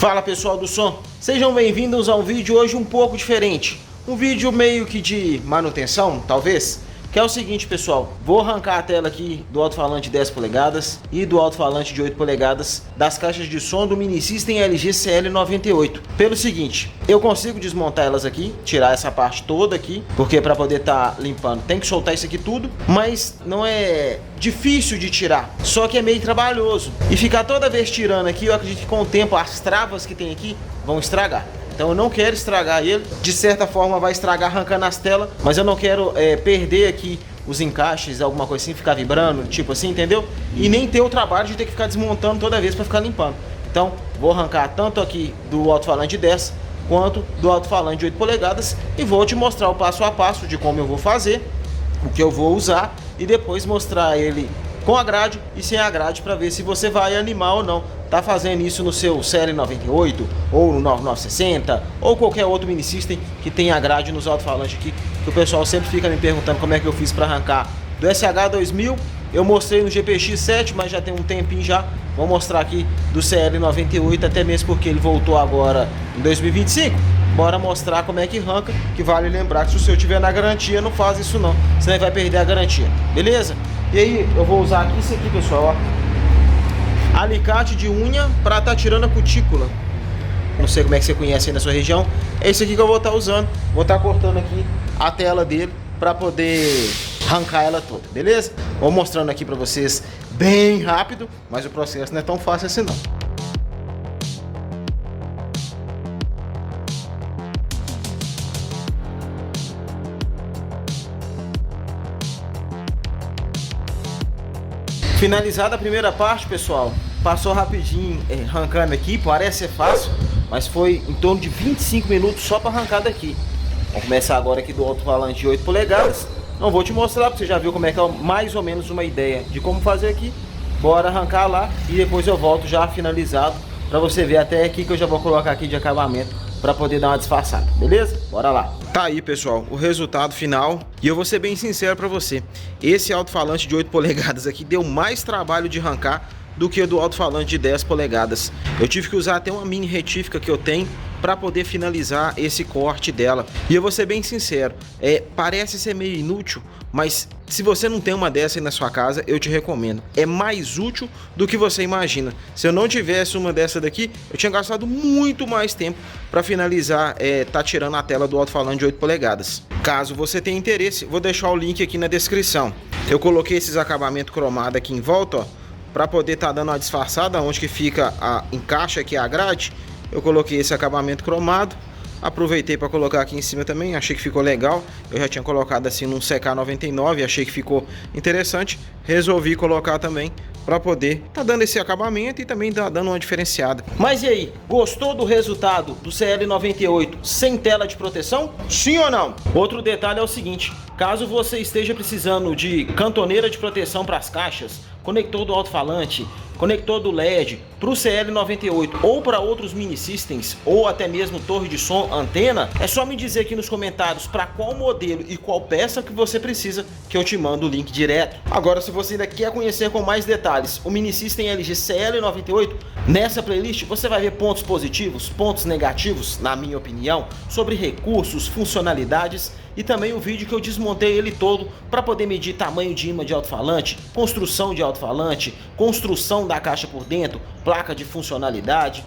Fala pessoal do som, sejam bem-vindos a um vídeo hoje um pouco diferente. Um vídeo meio que de manutenção, talvez. Que é o seguinte pessoal, vou arrancar a tela aqui do alto-falante 10 polegadas e do alto-falante de 8 polegadas das caixas de som do Mini System LG CL98. Pelo seguinte, eu consigo desmontar elas aqui, tirar essa parte toda aqui, porque para poder estar limpando tem que soltar isso aqui tudo, mas não é difícil de tirar, só que é meio trabalhoso. E ficar toda vez tirando aqui, eu acredito que com o tempo as travas que tem aqui vão estragar. Então eu não quero estragar ele, de certa forma vai estragar arrancando as telas, mas eu não quero perder aqui os encaixes, alguma coisa assim, ficar vibrando, tipo assim, entendeu? E nem ter o trabalho de ter que ficar desmontando toda vez para ficar limpando. Então vou arrancar tanto aqui do alto-falante 10 quanto do alto-falante de 8 polegadas e vou te mostrar o passo a passo de como eu vou fazer, o que eu vou usar e depois mostrar ele com a grade e sem a grade para ver se você vai animar ou não. Tá fazendo isso no seu CL98 ou no 9960 ou qualquer outro Mini System que tenha grade nos alto-falantes aqui, que o pessoal sempre fica me perguntando como é que eu fiz para arrancar do SH2000. Eu mostrei no GPX7, mas já tem um tempinho já. Vou mostrar aqui do CL98, até mesmo porque ele voltou agora em 2025. Bora mostrar como é que arranca, que vale lembrar que se o seu tiver na garantia, não faz isso não, senão vai perder a garantia, beleza? E aí eu vou usar aqui isso aqui, pessoal, ó. Alicate de unha para estar tirando a cutícula. Não sei como é que você conhece aí na sua região. É esse aqui que eu vou estar usando. Vou estar cortando aqui a tela dele para poder arrancar ela toda, beleza? Vou mostrando aqui para vocês bem rápido, mas o processo não é tão fácil assim não. Finalizada a primeira parte, pessoal, passou rapidinho arrancando aqui, parece ser fácil, mas foi em torno de 25 minutos só para arrancar daqui. Vamos começar agora aqui do alto-falante de 8 polegadas. Não vou te mostrar, porque você já viu como é que é mais ou menos uma ideia de como fazer aqui. Bora arrancar lá e depois eu volto já finalizado para você ver até aqui que eu já vou colocar aqui de acabamento para poder dar uma disfarçada, beleza? Bora lá. Tá aí, pessoal, o resultado final. E eu vou ser bem sincero para você, esse alto-falante de 8 polegadas aqui deu mais trabalho de arrancar do que o do alto-falante de 10 polegadas. Eu tive que usar até uma mini retífica que eu tenho para poder finalizar esse corte dela. E eu vou ser bem sincero, parece ser meio inútil, mas se você não tem uma dessa aí na sua casa, eu te recomendo. É mais útil do que você imagina. Se eu não tivesse uma dessa daqui, eu tinha gastado muito mais tempo para finalizar, tá tirando a tela do alto-falante de 8 polegadas. Caso você tenha interesse, vou deixar o link aqui na descrição. Eu coloquei esses acabamentos cromados aqui em volta, ó, para poder estar dando uma disfarçada onde que fica encaixa aqui a grade. Eu coloquei esse acabamento cromado, aproveitei para colocar aqui em cima também, achei que ficou legal. Eu já tinha colocado assim num CK99, achei que ficou interessante, resolvi colocar também para poder tá dando esse acabamento e também tá dando uma diferenciada. Mas e aí, gostou do resultado do CL98 sem tela de proteção? Sim ou não? Outro detalhe é o seguinte, caso você esteja precisando de cantoneira de proteção para as caixas, conector do alto-falante, conector do LED para o CL98 ou para outros Mini Systems ou até mesmo torre de som, antena, é só me dizer aqui nos comentários para qual modelo e qual peça que você precisa, que eu te mando o link direto. Agora, se você ainda quer conhecer com mais detalhes o Mini System LG CL98, nessa playlist você vai ver pontos positivos, pontos negativos, na minha opinião, sobre recursos, funcionalidades e também o vídeo que eu desmontei ele todo para poder medir tamanho de imã de alto-falante, construção de alto-falante, construção da caixa por dentro, placa de funcionalidade.